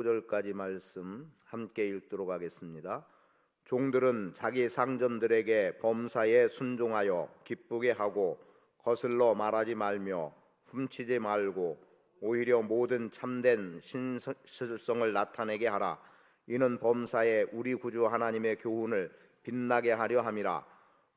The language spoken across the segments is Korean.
9절까지 말씀 함께 읽도록 하겠습니다. 종들은 자기 상전들에게 범사에 순종하여 기쁘게 하고 거슬러 말하지 말며 훔치지 말고 오히려 모든 참된 신실성을 나타내게 하라. 이는 범사에 우리 구주 하나님의 교훈을 빛나게 하려 함이라.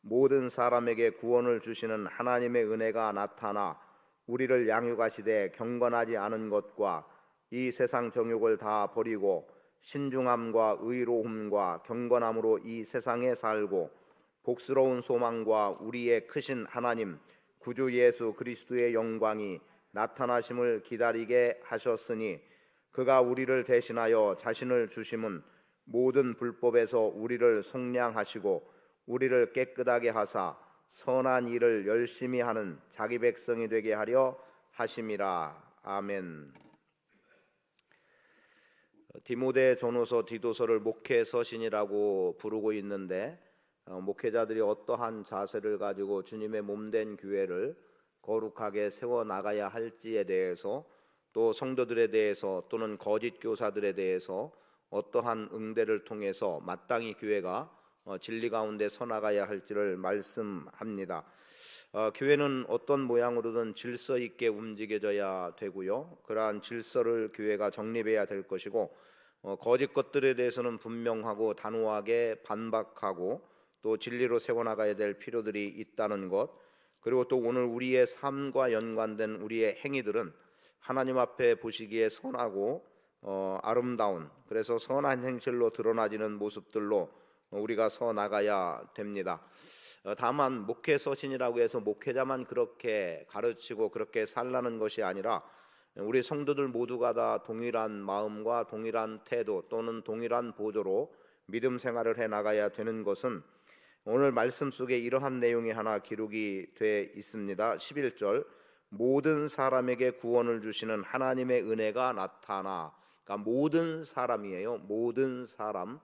모든 사람에게 구원을 주시는 하나님의 은혜가 나타나 우리를 양육하시되 경건하지 않은 것과 이 세상 정욕을 다 버리고 신중함과 의로움과 경건함으로 이 세상에 살고 복스러운 소망과 우리의 크신 하나님 구주 예수 그리스도의 영광이 나타나심을 기다리게 하셨으니 그가 우리를 대신하여 자신을 주심은 모든 불법에서 우리를 속량하시고 우리를 깨끗하게 하사 선한 일을 열심히 하는 자기 백성이 되게 하려 하심이라. 아멘. 디모데 전후서 디도서를 목회 서신이라고 부르고 있는데 목회자들이 어떠한 자세를 가지고 주님의 몸된 교회를 거룩하게 세워나가야 할지에 대해서, 또 성도들에 대해서 또는 거짓 교사들에 대해서 어떠한 응대를 통해서 마땅히 교회가 진리 가운데 서나가야 할지를 말씀합니다. 교회는 어떤 모양으로든 질서 있게 움직여져야 되고요, 그러한 질서를 교회가 정립해야 될 것이고, 거짓 것들에 대해서는 분명하고 단호하게 반박하고 또 진리로 세워나가야 될 필요들이 있다는 것, 그리고 또 오늘 우리의 삶과 연관된 우리의 행위들은 하나님 앞에 보시기에 선하고 아름다운, 그래서 선한 행실로 드러나지는 모습들로 우리가 서 나가야 됩니다. 다만 목회 서신이라고 해서 목회자만 그렇게 가르치고 그렇게 살라는 것이 아니라 우리 성도들 모두가 다 동일한 마음과 동일한 태도 또는 동일한 보조로 믿음 생활을 해 나가야 되는 것은 오늘 말씀 속에 이러한 내용이 하나 기록이 돼 있습니다. 11절, 모든 사람에게 구원을 주시는 하나님의 은혜가 나타나. 그러니까 모든 사람이에요. 모든 사람.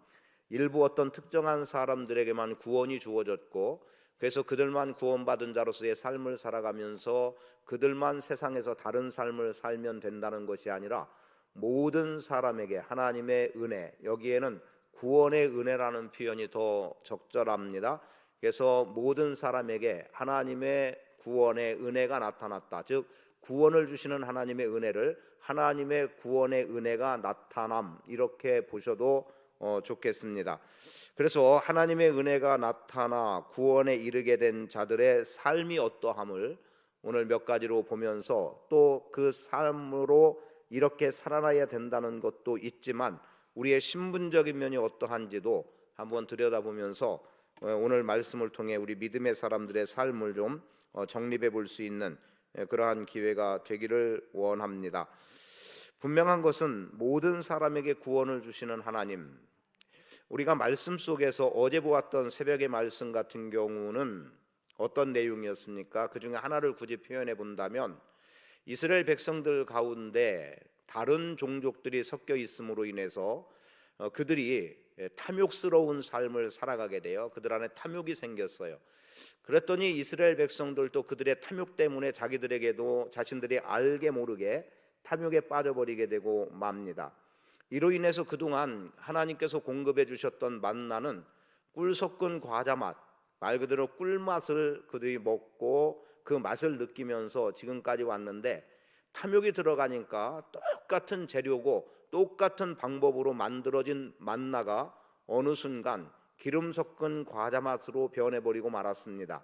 일부 어떤 특정한 사람들에게만 구원이 주어졌고, 그래서 그들만 구원받은 자로서의 삶을 살아가면서 그들만 세상에서 다른 삶을 살면 된다는 것이 아니라 모든 사람에게 하나님의 은혜, 여기에는 구원의 은혜라는 표현이 더 적절합니다. 그래서 모든 사람에게 하나님의 구원의 은혜가 나타났다. 즉 구원을 주시는 하나님의 은혜를 하나님의 구원의 은혜가 나타남, 이렇게 보셔도 좋겠습니다. 그래서 하나님의 은혜가 나타나 구원에 이르게 된 자들의 삶이 어떠함을 오늘 몇 가지로 보면서, 또 그 삶으로 이렇게 살아나야 된다는 것도 있지만 우리의 신분적인 면이 어떠한지도 한번 들여다보면서 오늘 말씀을 통해 우리 믿음의 사람들의 삶을 좀 정립해 볼 수 있는 그러한 기회가 되기를 원합니다. 분명한 것은 모든 사람에게 구원을 주시는 하나님, 우리가 말씀 속에서 어제 보았던 새벽의 말씀 같은 경우는 어떤 내용이었습니까? 그 중에 하나를 굳이 표현해 본다면 이스라엘 백성들 가운데 다른 종족들이 섞여 있음으로 인해서 그들이 탐욕스러운 삶을 살아가게 돼요. 그들 안에 탐욕이 생겼어요. 그랬더니 이스라엘 백성들도 그들의 탐욕 때문에 자기들에게도 자신들이 알게 모르게 탐욕에 빠져버리게 되고 맙니다. 이로 인해서 그동안 하나님께서 공급해 주셨던 만나는 꿀 섞은 과자 맛, 말 그대로 꿀맛을 그들이 먹고 그 맛을 느끼면서 지금까지 왔는데, 탐욕이 들어가니까 똑같은 재료고 똑같은 방법으로 만들어진 만나가 어느 순간 기름 섞은 과자 맛으로 변해버리고 말았습니다.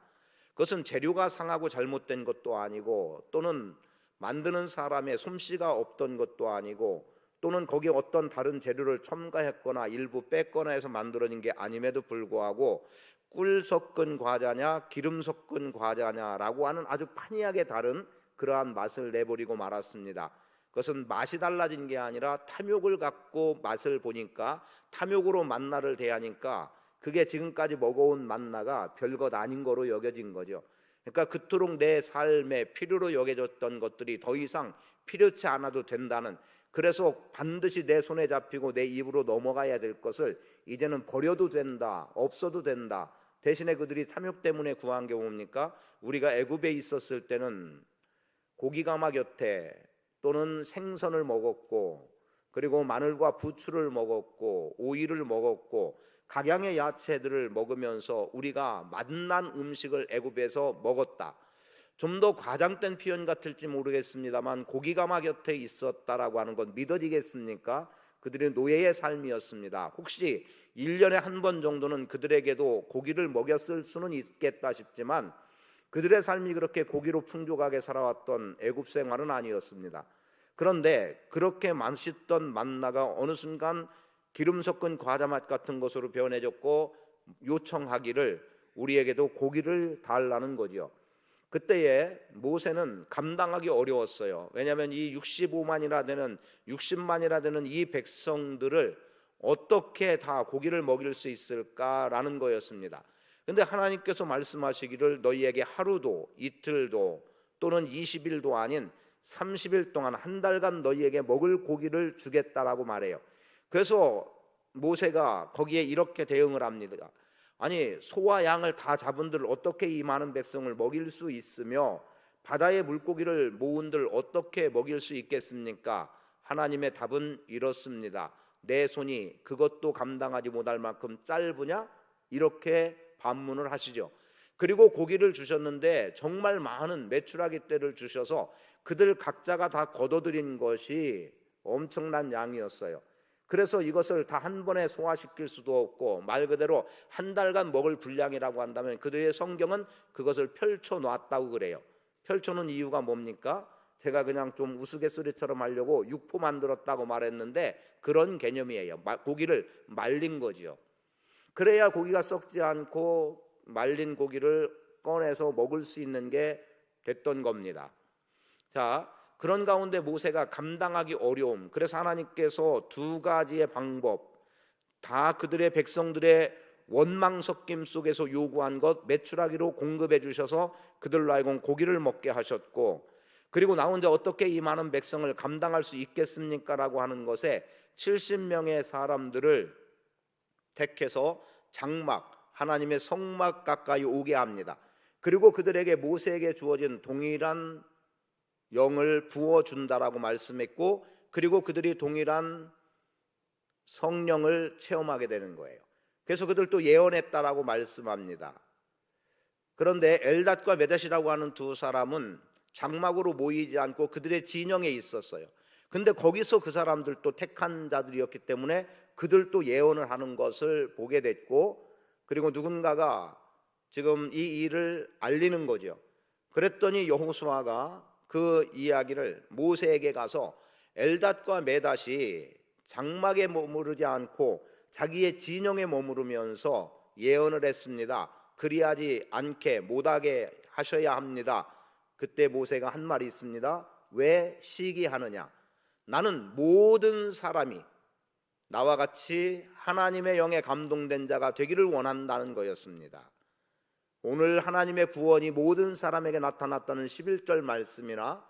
그것은 재료가 상하고 잘못된 것도 아니고, 또는 만드는 사람의 솜씨가 없던 것도 아니고, 또는 거기에 어떤 다른 재료를 첨가했거나 일부 뺐거나 해서 만들어진 게 아님에도 불구하고 꿀 섞은 과자냐 기름 섞은 과자냐라고 하는 아주 판이하게 다른 그러한 맛을 내버리고 말았습니다. 그것은 맛이 달라진 게 아니라 탐욕을 갖고 맛을 보니까, 탐욕으로 만나를 대하니까 그게 지금까지 먹어온 만나가 별것 아닌 거로 여겨진 거죠. 그러니까 그토록 내 삶에 필요로 여겨졌던 것들이 더 이상 필요치 않아도 된다는, 그래서 반드시 내 손에 잡히고 내 입으로 넘어가야 될 것을 이제는 버려도 된다, 없어도 된다. 대신에 그들이 탐욕 때문에 구한 게 뭡니까? 우리가 애굽에 있었을 때는 고기가마 곁에 또는 생선을 먹었고, 그리고 마늘과 부추를 먹었고 오이를 먹었고 각양의 야채들을 먹으면서 우리가 맛난 음식을 애굽에서 먹었다. 좀 더 과장된 표현 같을지 모르겠습니다만 고기가마 곁에 있었다라고 하는 건 믿어지겠습니까? 그들의 노예의 삶이었습니다. 혹시 1년에 한 번 정도는 그들에게도 고기를 먹였을 수는 있겠다 싶지만 그들의 삶이 그렇게 고기로 풍족하게 살아왔던 애굽 생활은 아니었습니다. 그런데 그렇게 맛있던 만나가 어느 순간 기름 섞은 과자 맛 같은 것으로 변해졌고 요청하기를 우리에게도 고기를 달라는 거지요. 그때에 모세는 감당하기 어려웠어요. 왜냐하면 이 65만이나 되는 60만이나 되는 이 백성들을 어떻게 다 고기를 먹일 수 있을까라는 거였습니다. 근데 하나님께서 말씀하시기를 너희에게 하루도 이틀도 또는 20일도 아닌 30일 동안 한 달간 너희에게 먹을 고기를 주겠다라고 말해요. 그래서 모세가 거기에 이렇게 대응을 합니다. 아니 소와 양을 다 잡은들 어떻게 이 많은 백성을 먹일 수 있으며 바다의 물고기를 모은들 어떻게 먹일 수 있겠습니까? 하나님의 답은 이렇습니다. 내 손이 그것도 감당하지 못할 만큼 짧으냐? 이렇게 반문을 하시죠. 그리고 고기를 주셨는데 정말 많은 메추라기 떼를 주셔서 그들 각자가 다 거둬들인 것이 엄청난 양이었어요. 그래서 이것을 다 한 번에 소화시킬 수도 없고 말 그대로 한 달간 먹을 분량이라고 한다면 그들의 성경은 그것을 펼쳐 놨다고 그래요. 펼쳐 놓은 이유가 뭡니까? 제가 그냥 좀 우스갯소리처럼 하려고 육포 만들었다고 말했는데 그런 개념이에요. 고기를 말린 거지요. 그래야 고기가 썩지 않고 말린 고기를 꺼내서 먹을 수 있는 게 됐던 겁니다. 자, 그런 가운데 모세가 감당하기 어려움, 그래서 하나님께서 두 가지의 방법, 다 그들의 백성들의 원망 섞임 속에서 요구한 것 메추라기로 공급해 주셔서 그들로 하여금 고기를 먹게 하셨고, 그리고 나 혼자 어떻게 이 많은 백성을 감당할 수 있겠습니까? 라고 하는 것에 70명의 사람들을 택해서 장막, 하나님의 성막 가까이 오게 합니다. 그리고 그들에게 모세에게 주어진 동일한 영을 부어준다라고 말씀했고, 그리고 그들이 동일한 성령을 체험하게 되는 거예요. 그래서 그들도 예언했다라고 말씀합니다. 그런데 엘닷과 메닷이라고 하는 두 사람은 장막으로 모이지 않고 그들의 진영에 있었어요. 근데 거기서 그 사람들도 택한 자들이었기 때문에 그들도 예언을 하는 것을 보게 됐고, 그리고 누군가가 지금 이 일을 알리는 거죠. 그랬더니 여호수아가 그 이야기를 모세에게 가서 엘닷과 메닷이 장막에 머무르지 않고 자기의 진영에 머무르면서 예언을 했습니다. 그리하지 않게 못하게 하셔야 합니다. 그때 모세가 한 말이 있습니다. 왜 시기하느냐? 나는 모든 사람이 나와 같이 하나님의 영에 감동된 자가 되기를 원한다는 거였습니다. 오늘 하나님의 구원이 모든 사람에게 나타났다는 11절 말씀이나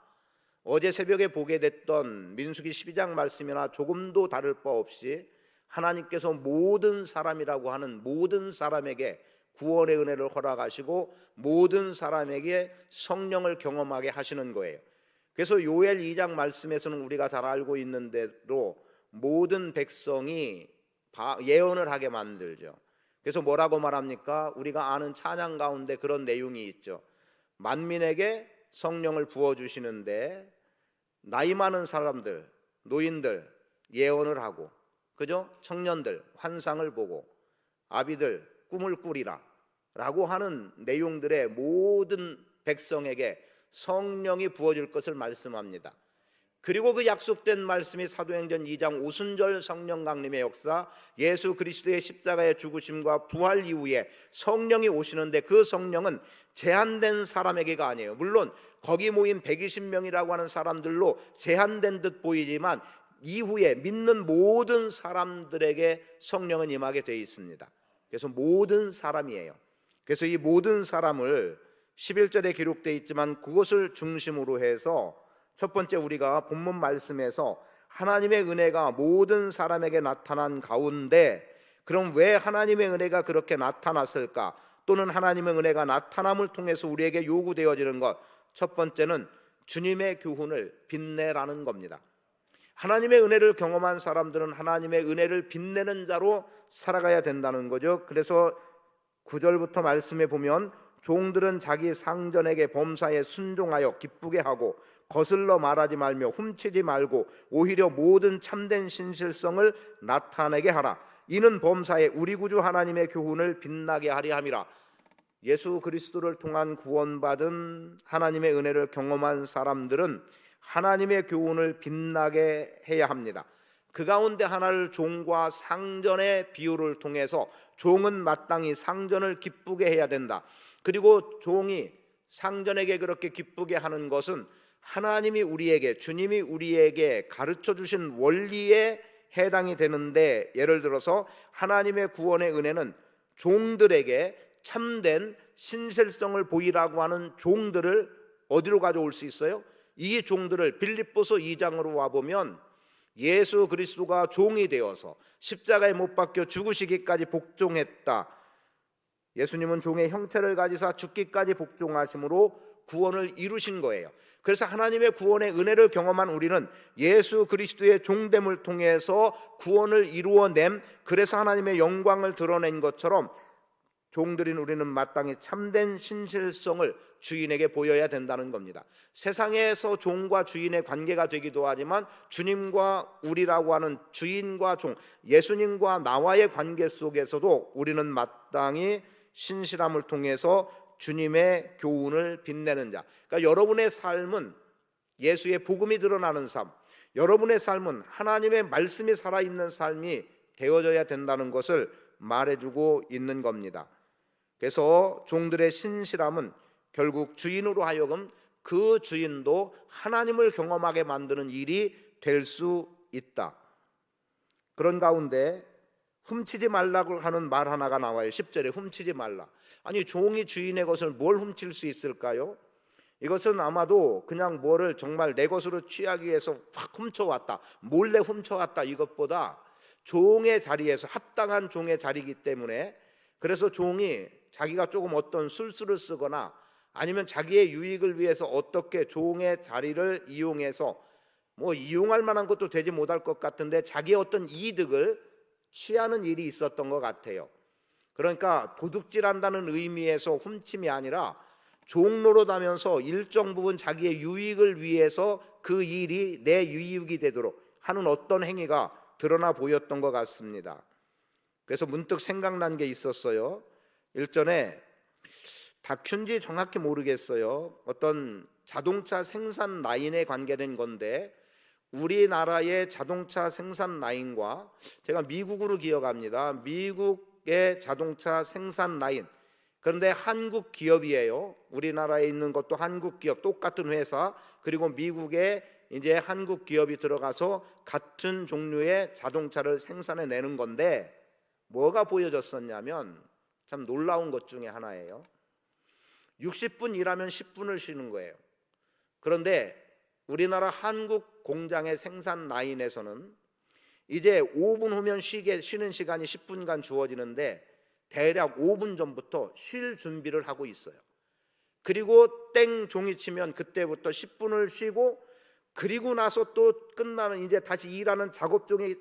어제 새벽에 보게 됐던 민수기 12장 말씀이나 조금도 다를 바 없이 하나님께서 모든 사람이라고 하는 모든 사람에게 구원의 은혜를 허락하시고 모든 사람에게 성령을 경험하게 하시는 거예요. 그래서 요엘 2장 말씀에서는 우리가 잘 알고 있는 대로 모든 백성이 예언을 하게 만들죠. 그래서 뭐라고 말합니까? 우리가 아는 찬양 가운데 그런 내용이 있죠. 만민에게 성령을 부어주시는데 나이 많은 사람들, 노인들 예언을 하고, 그죠? 청년들 환상을 보고, 아비들 꿈을 꾸리라 라고 하는 내용들의 모든 백성에게 성령이 부어질 것을 말씀합니다. 그리고 그 약속된 말씀이 사도행전 2장 오순절 성령 강림의 역사, 예수 그리스도의 십자가의 죽으심과 부활 이후에 성령이 오시는데 그 성령은 제한된 사람에게가 아니에요. 물론 거기 모인 120명이라고 하는 사람들로 제한된 듯 보이지만 이후에 믿는 모든 사람들에게 성령은 임하게 되어 있습니다. 그래서 모든 사람이에요. 그래서 이 모든 사람을 11절에 기록되어 있지만 그것을 중심으로 해서 첫 번째 우리가 본문 말씀에서 하나님의 은혜가 모든 사람에게 나타난 가운데, 그럼 왜 하나님의 은혜가 그렇게 나타났을까? 또는 하나님의 은혜가 나타남을 통해서 우리에게 요구되어지는 것, 첫 번째는 주님의 교훈을 빛내라는 겁니다. 하나님의 은혜를 경험한 사람들은 하나님의 은혜를 빛내는 자로 살아가야 된다는 거죠. 그래서 9절부터 말씀해 보면 종들은 자기 상전에게 범사에 순종하여 기쁘게 하고 거슬러 말하지 말며 훔치지 말고 오히려 모든 참된 신실성을 나타내게 하라. 이는 범사에 우리 구주 하나님의 교훈을 빛나게 하려 함이라. 예수 그리스도를 통한 구원받은 하나님의 은혜를 경험한 사람들은 하나님의 교훈을 빛나게 해야 합니다. 그 가운데 하나를 종과 상전의 비유를 통해서 종은 마땅히 상전을 기쁘게 해야 된다. 그리고 종이 상전에게 그렇게 기쁘게 하는 것은 하나님이 우리에게, 주님이 우리에게 가르쳐 주신 원리에 해당이 되는데, 예를 들어서 하나님의 구원의 은혜는 종들에게 참된 신실성을 보이라고 하는 종들을 어디로 가져올 수 있어요? 이 종들을 빌립보서 2장으로 와보면 예수 그리스도가 종이 되어서 십자가에 못 박혀 죽으시기까지 복종했다. 예수님은 종의 형체를 가지사 죽기까지 복종하심으로 구원을 이루신 거예요. 그래서 하나님의 구원의 은혜를 경험한 우리는 예수 그리스도의 종됨을 통해서 구원을 이루어냄, 그래서 하나님의 영광을 드러낸 것처럼 종들인 우리는 마땅히 참된 신실성을 주인에게 보여야 된다는 겁니다. 세상에서 종과 주인의 관계가 되기도 하지만 주님과 우리라고 하는 주인과 종, 예수님과 나와의 관계 속에서도 우리는 마땅히 신실함을 통해서 주님의 교훈을 빛내는 자. 그러니까 여러분의 삶은 예수의 복음이 드러나는 삶, 여러분의 삶은 하나님의 말씀이 살아있는 삶이 되어져야 된다는 것을 말해주고 있는 겁니다. 그래서 종들의 신실함은 결국 주인으로 하여금 그 주인도 하나님을 경험하게 만드는 일이 될 수 있다. 그런 가운데 훔치지 말라고 하는 말 하나가 나와요. 10절에 훔치지 말라. 아니, 종이 주인의 것을 뭘 훔칠 수 있을까요? 이것은 아마도 그냥 뭐를 정말 내 것으로 취하기 위해서 확 훔쳐왔다, 몰래 훔쳐왔다, 이것보다 종의 자리에서 합당한 종의 자리이기 때문에, 그래서 종이 자기가 조금 어떤 술수를 쓰거나 아니면 자기의 유익을 위해서 어떻게 종의 자리를 이용해서 뭐 이용할 만한 것도 되지 못할 것 같은데 자기의 어떤 이득을 취하는 일이 있었던 것 같아요. 그러니까 도둑질한다는 의미에서 훔침이 아니라 종 노릇하면서 일정 부분 자기의 유익을 위해서 그 일이 내 유익이 되도록 하는 어떤 행위가 드러나 보였던 것 같습니다. 그래서 문득 생각난 게 있었어요. 일전에 다큐인지 정확히 모르겠어요. 어떤 자동차 생산 라인에 관계된 건데, 우리나라의 자동차 생산 라인과, 제가 미국으로 기억합니다. 미국의 자동차 생산 라인, 그런데 한국 기업이에요. 우리나라에 있는 것도 한국 기업, 똑같은 회사, 그리고 미국에 이제 한국 기업이 들어가서 같은 종류의 자동차를 생산해 내는 건데, 뭐가 보여졌었냐면 참 놀라운 것 중에 하나예요. 60분 일하면 10분을 쉬는 거예요. 그런데 우리나라 한국 공장의 생산 라인에서는 이제 5분 후면 쉬는 시간이 10분간 주어지는데 대략 5분 전부터 쉴 준비를 하고 있어요. 그리고 땡 종이 치면 그때부터 10분을 쉬고, 그리고 나서 또 끝나는 이제 다시 일하는 작업종이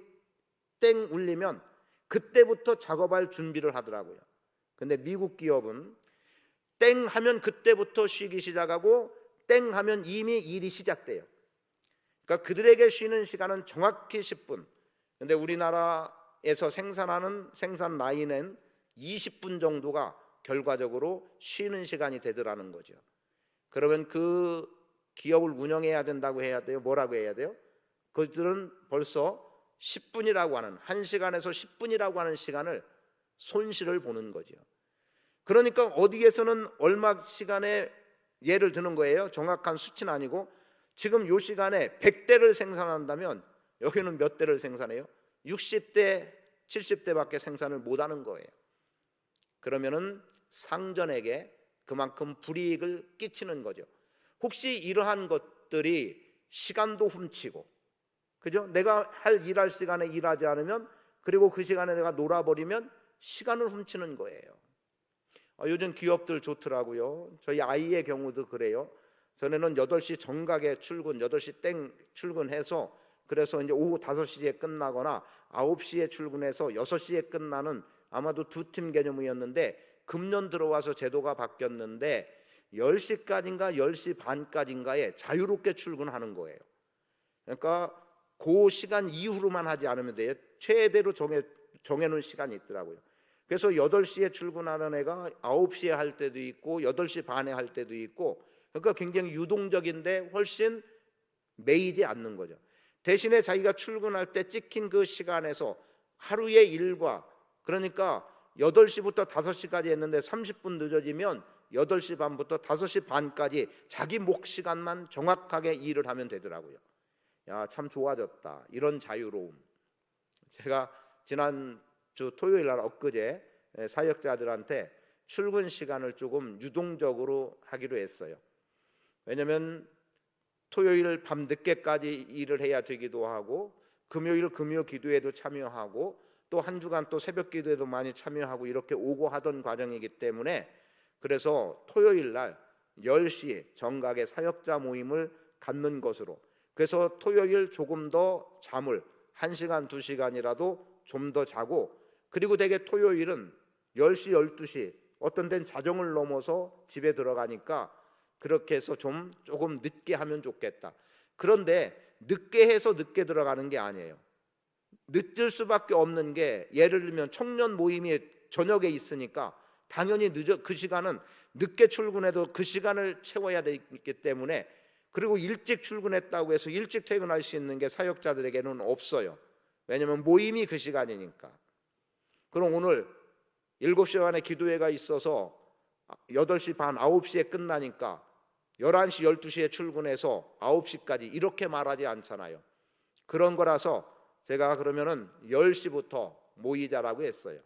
땡 울리면 그때부터 작업할 준비를 하더라고요. 근데 미국 기업은 땡 하면 그때부터 쉬기 시작하고 땡 하면 이미 일이 시작돼요. 그러니까 그들에게 쉬는 시간은 정확히 10분. 근데 우리나라에서 생산하는 생산 라인은 20분 정도가 결과적으로 쉬는 시간이 되더라는 거죠. 그러면 그 기업을 운영해야 된다고 해야 돼요? 뭐라고 해야 돼요? 그들은 벌써 10분이라고 하는, 1시간에서 10분이라고 하는 시간을 손실을 보는 거죠. 그러니까 어디에서는 얼마 시간에 예를 드는 거예요. 정확한 수치는 아니고, 지금 요 시간에 100대를 생산한다면 여기는 몇 대를 생산해요? 60대, 70대밖에 생산을 못하는 거예요. 그러면은 상전에게 그만큼 불이익을 끼치는 거죠. 혹시 이러한 것들이 시간도 훔치고, 그죠? 내가 일할 시간에 일하지 않으면, 그리고 그 시간에 내가 놀아버리면 시간을 훔치는 거예요. 요즘 기업들 좋더라고요. 저희 아이의 경우도 그래요. 전에는 8시 정각에 출근, 8시 땡 출근해서 그래서 이제 오후 5시에 끝나거나 9시에 출근해서 6시에 끝나는 아마도 두 팀 개념이었는데 금년 들어와서 제도가 바뀌었는데 10시까지인가 10시 반까지인가에 자유롭게 출근하는 거예요. 그러니까 그 시간 이후로만 하지 않으면 돼요. 최대로 정해놓은 시간이 있더라고요. 그래서 8시에 출근하는 애가 9시에 할 때도 있고 8시 반에 할 때도 있고, 그러니까 굉장히 유동적인데 훨씬 매이지 않는 거죠. 대신에 자기가 출근할 때 찍힌 그 시간에서 하루의 일과, 그러니까 8시부터 5시까지 했는데 30분 늦어지면 8시 반부터 5시 반까지 자기 목 시간만 정확하게 일을 하면 되더라고요. 야, 참 좋아졌다. 이런 자유로움. 제가 지난주 토요일 날 엊그제 사역자들한테 출근 시간을 조금 유동적으로 하기로 했어요. 왜냐하면 토요일 밤 늦게까지 일을 해야 되기도 하고, 금요일 금요 기도에도 참여하고, 또 한 주간 또 새벽 기도에도 많이 참여하고, 이렇게 오고 하던 과정이기 때문에, 그래서 토요일 날 10시에 정각의 사역자 모임을 갖는 것으로, 그래서 토요일 조금 더 잠을 1시간 2시간이라도 좀 더 자고, 그리고 대개 토요일은 10시 12시 어떤 데는 자정을 넘어서 집에 들어가니까 그렇게 해서 조금 늦게 하면 좋겠다. 그런데 늦게 해서 늦게 들어가는 게 아니에요. 늦을 수밖에 없는 게, 예를 들면 청년 모임이 저녁에 있으니까 당연히 그 시간은 늦게 출근해도 그 시간을 채워야 되기 때문에, 그리고 일찍 출근했다고 해서 일찍 퇴근할 수 있는 게 사역자들에게는 없어요. 왜냐하면 모임이 그 시간이니까. 그럼 오늘 7시 반에 기도회가 있어서 8시 반 9시에 끝나니까 11시 12시에 출근해서 9시까지 이렇게 말하지 않잖아요. 그런 거라서 제가 그러면은 10시부터 모이자라고 했어요.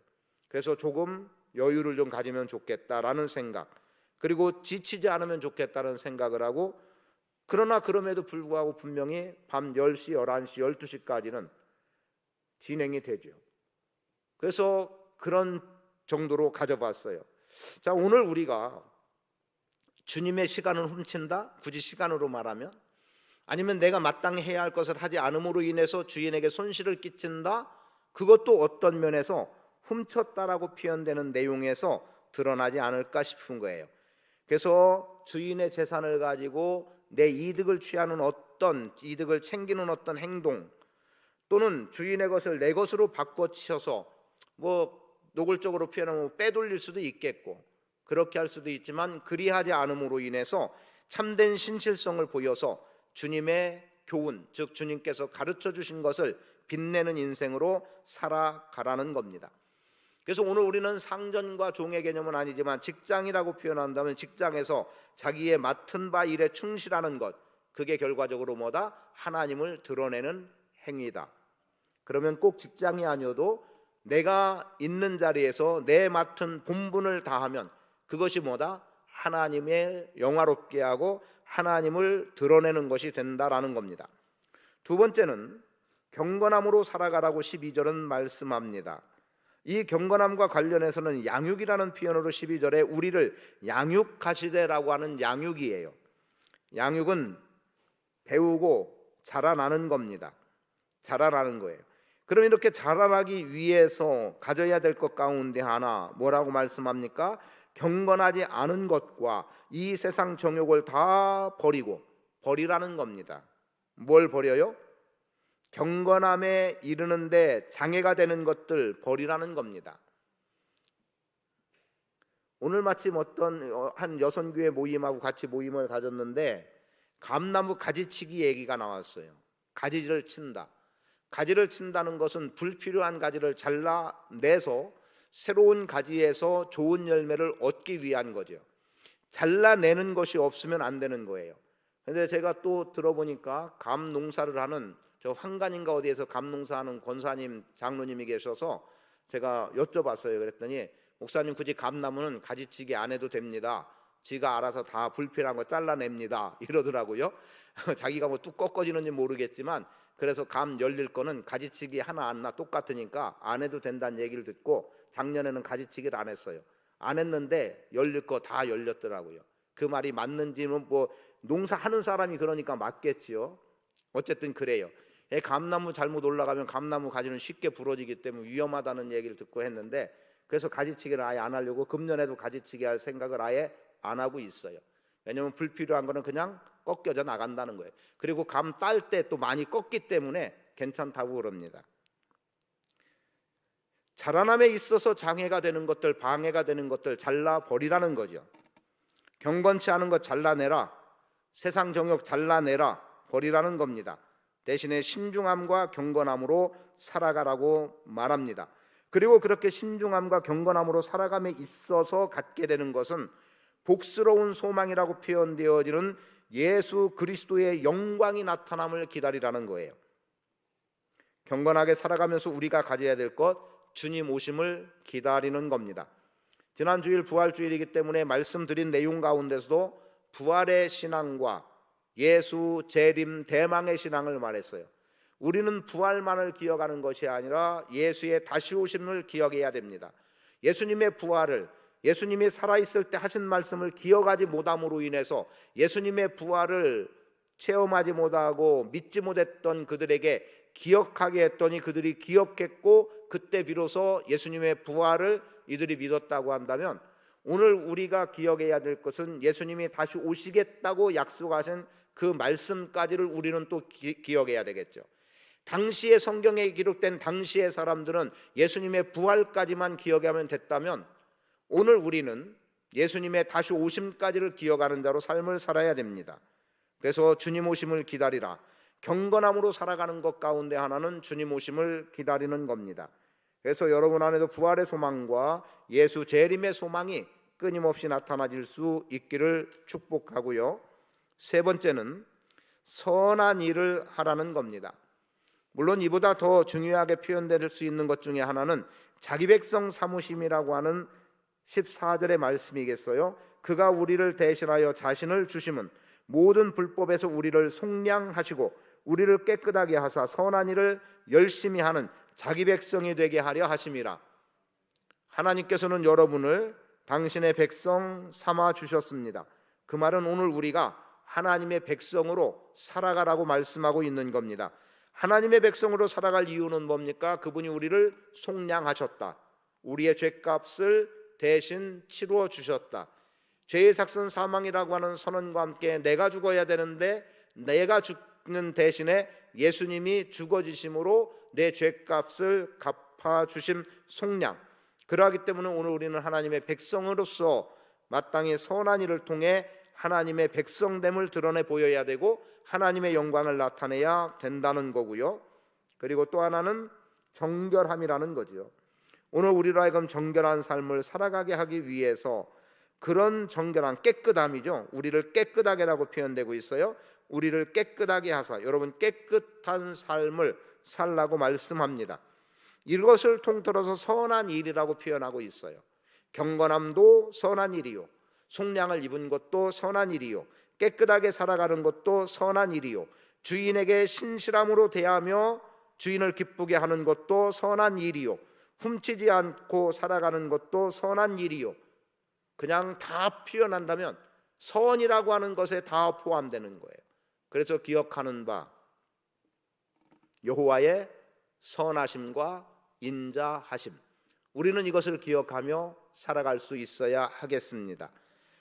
그래서 조금 여유를 좀 가지면 좋겠다라는 생각, 그리고 지치지 않으면 좋겠다는 생각을 하고, 그러나 그럼에도 불구하고 분명히 밤 10시, 11시, 12시까지는 진행이 되죠. 그래서 그런 정도로 가져봤어요. 자, 오늘 우리가 주님의 시간을 훔친다? 굳이 시간으로 말하면, 아니면 내가 마땅히 해야 할 것을 하지 않음으로 인해서 주인에게 손실을 끼친다? 그것도 어떤 면에서 훔쳤다라고 표현되는 내용에서 드러나지 않을까 싶은 거예요. 그래서 주인의 재산을 가지고 내 이득을 취하는, 어떤 이득을 챙기는 어떤 행동, 또는 주인의 것을 내 것으로 바꿔치워서 노골적으로 표현하면 빼돌릴 수도 있겠고, 그렇게 할 수도 있지만, 그리하지 않음으로 인해서 참된 신실성을 보여서 주님의 교훈, 즉 주님께서 가르쳐 주신 것을 빛내는 인생으로 살아가라는 겁니다. 그래서 오늘 우리는 상전과 종의 개념은 아니지만 직장이라고 표현한다면, 직장에서 자기의 맡은 바 일에 충실하는 것, 그게 결과적으로 뭐다? 하나님을 드러내는 행위다. 그러면 꼭 직장이 아니어도 내가 있는 자리에서 내 맡은 본분을 다하면 그것이 뭐다? 하나님의 영화롭게 하고 하나님을 드러내는 것이 된다라는 겁니다. 두 번째는 경건함으로 살아가라고 12절은 말씀합니다. 이 경건함과 관련해서는 양육이라는 표현으로 12절에 우리를 양육하시되라고 하는 양육이에요. 양육은 배우고 자라나는 겁니다. 자라나는 거예요. 그럼 이렇게 자라나기 위해서 가져야 될 것 가운데 하나 뭐라고 말씀합니까? 경건하지 않은 것과 이 세상 정욕을 다 버리라는 겁니다. 뭘 버려요? 경건함에 이르는데 장애가 되는 것들 버리라는 겁니다. 오늘 마침 어떤 한 여선교회 모임하고 같이 모임을 가졌는데, 감나무 가지치기 얘기가 나왔어요. 가지를 친다. 가지를 친다는 것은 불필요한 가지를 잘라내서 새로운 가지에서 좋은 열매를 얻기 위한 거죠. 잘라내는 것이 없으면 안 되는 거예요. 그런데 제가 또 들어보니까 감 농사를 하는, 저 황간인가 어디에서 감 농사하는 권사님, 장로님이 계셔서 제가 여쭤봤어요. 그랬더니 목사님, 굳이 감나무는 가지치기 안 해도 됩니다. 지가 알아서 다 불필요한 거 잘라냅니다. 이러더라고요. 자기가 뭐 뚝 꺾어지는지 모르겠지만, 그래서 감 열릴 거는 가지치기 하나 안나 똑같으니까 안 해도 된다는 얘기를 듣고 작년에는 가지치기를 안 했어요. 안 했는데 열릴 거 다 열렸더라고요. 그 말이 맞는지는 농사하는 사람이 그러니까 맞겠지요. 어쨌든 그래요. 감나무 잘못 올라가면 감나무 가지는 쉽게 부러지기 때문에 위험하다는 얘기를 듣고 했는데, 그래서 가지치기를 아예 안 하려고 금년에도 가지치기 할 생각을 아예 안 하고 있어요. 왜냐하면 불필요한 거는 그냥 꺾여져 나간다는 거예요. 그리고 감 딸 때 또 많이 꺾기 때문에 괜찮다고 그럽니다. 자라남에 있어서 장애가 되는 것들, 방해가 되는 것들 잘라버리라는 거죠. 경건치 않은 것 잘라내라, 세상 정욕 잘라내라 버리라는 겁니다. 대신에 신중함과 경건함으로 살아가라고 말합니다. 그리고 그렇게 신중함과 경건함으로 살아감에 있어서 갖게 되는 것은 복스러운 소망이라고 표현되어지는 예수 그리스도의 영광이 나타남을 기다리라는 거예요. 경건하게 살아가면서 우리가 가져야 될 것, 주님 오심을 기다리는 겁니다. 지난 주일 부활주일이기 때문에 말씀드린 내용 가운데서도 부활의 신앙과 예수 재림 대망의 신앙을 말했어요. 우리는 부활만을 기억하는 것이 아니라 예수의 다시 오심을 기억해야 됩니다. 예수님의 부활을, 예수님이 살아있을 때 하신 말씀을 기억하지 못함으로 인해서 예수님의 부활을 체험하지 못하고 믿지 못했던 그들에게 기억하게 했더니 그들이 기억했고, 그때 비로소 예수님의 부활을 이들이 믿었다고 한다면, 오늘 우리가 기억해야 될 것은 예수님이 다시 오시겠다고 약속하신 그 말씀까지를 우리는 또 기억해야 되겠죠. 당시의 성경에 기록된 당시의 사람들은 예수님의 부활까지만 기억하면 됐다면, 오늘 우리는 예수님의 다시 오심까지를 기억하는 자로 삶을 살아야 됩니다. 그래서 주님 오심을 기다리라, 경건함으로 살아가는 것 가운데 하나는 주님 오심을 기다리는 겁니다. 그래서 여러분 안에도 부활의 소망과 예수 재림의 소망이 끊임없이 나타나질 수 있기를 축복하고요. 세 번째는 선한 일을 하라는 겁니다. 물론 이보다 더 중요하게 표현될 수 있는 것 중에 하나는 자기 백성 사무심이라고 하는 14절의 말씀이겠어요. 그가 우리를 대신하여 자신을 주심은 모든 불법에서 우리를 속량하시고 우리를 깨끗하게 하사 선한 일을 열심히 하는 자기 백성이 되게 하려 하심이라. 하나님께서는 여러분을 당신의 백성 삼아 주셨습니다. 그 말은 오늘 우리가 하나님의 백성으로 살아가라고 말씀하고 있는 겁니다. 하나님의 백성으로 살아갈 이유는 뭡니까? 그분이 우리를 속량하셨다. 우리의 죄값을 대신 치루어 주셨다. 죄의 삭은 사망이라고 하는 선언과 함께 내가 죽어야 되는데 내가 죽는 대신에 예수님이 죽어지심으로 내 죄값을 갚아주심 속량. 그러하기 때문에 오늘 우리는 하나님의 백성으로서 마땅히 선한 일을 통해 하나님의 백성됨을 드러내 보여야 되고 하나님의 영광을 나타내야 된다는 거고요. 그리고 또 하나는 정결함이라는 거죠. 오늘 우리로 하여금 정결한 삶을 살아가게 하기 위해서 그런 정결한 깨끗함이죠. 우리를 깨끗하게라고 표현되고 있어요. 우리를 깨끗하게 하사 여러분 깨끗한 삶을 살라고 말씀합니다. 이것을 통틀어서 선한 일이라고 표현하고 있어요. 경건함도 선한 일이요, 속량을 입은 것도 선한 일이요, 깨끗하게 살아가는 것도 선한 일이요, 주인에게 신실함으로 대하며 주인을 기쁘게 하는 것도 선한 일이요, 훔치지 않고 살아가는 것도 선한 일이요. 그냥 다 표현한다면 선이라고 하는 것에 다 포함되는 거예요. 그래서 기억하는 바 여호와의 선하심과 인자하심, 우리는 이것을 기억하며 살아갈 수 있어야 하겠습니다.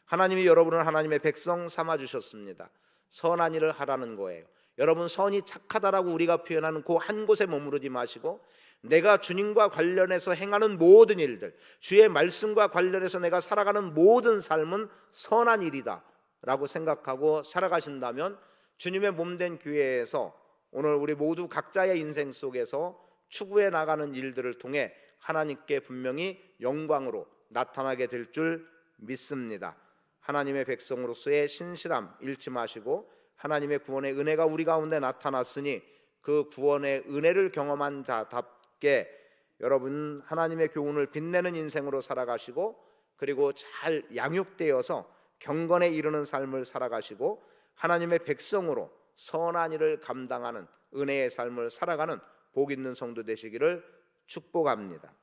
하나님이 여러분을 하나님의 백성 삼아주셨습니다. 선한 일을 하라는 거예요. 여러분 선이 착하다라고 우리가 표현하는 그 한 곳에 머무르지 마시고 내가 주님과 관련해서 행하는 모든 일들, 주의 말씀과 관련해서 내가 살아가는 모든 삶은 선한 일이다 라고 생각하고 살아가신다면 주님의 몸된 교회에서 오늘 우리 모두 각자의 인생 속에서 추구해 나가는 일들을 통해 하나님께 분명히 영광으로 나타나게 될 줄 믿습니다. 하나님의 백성으로서의 신실함 잃지 마시고 하나님의 구원의 은혜가 우리 가운데 나타났으니 그 구원의 은혜를 경험한 자답게 여러분 하나님의 교훈을 빛내는 인생으로 살아가시고 그리고 잘 양육되어서 경건에 이르는 삶을 살아가시고 하나님의 백성으로 선한 일을 감당하는 은혜의 삶을 살아가는 복 있는 성도 되시기를 축복합니다.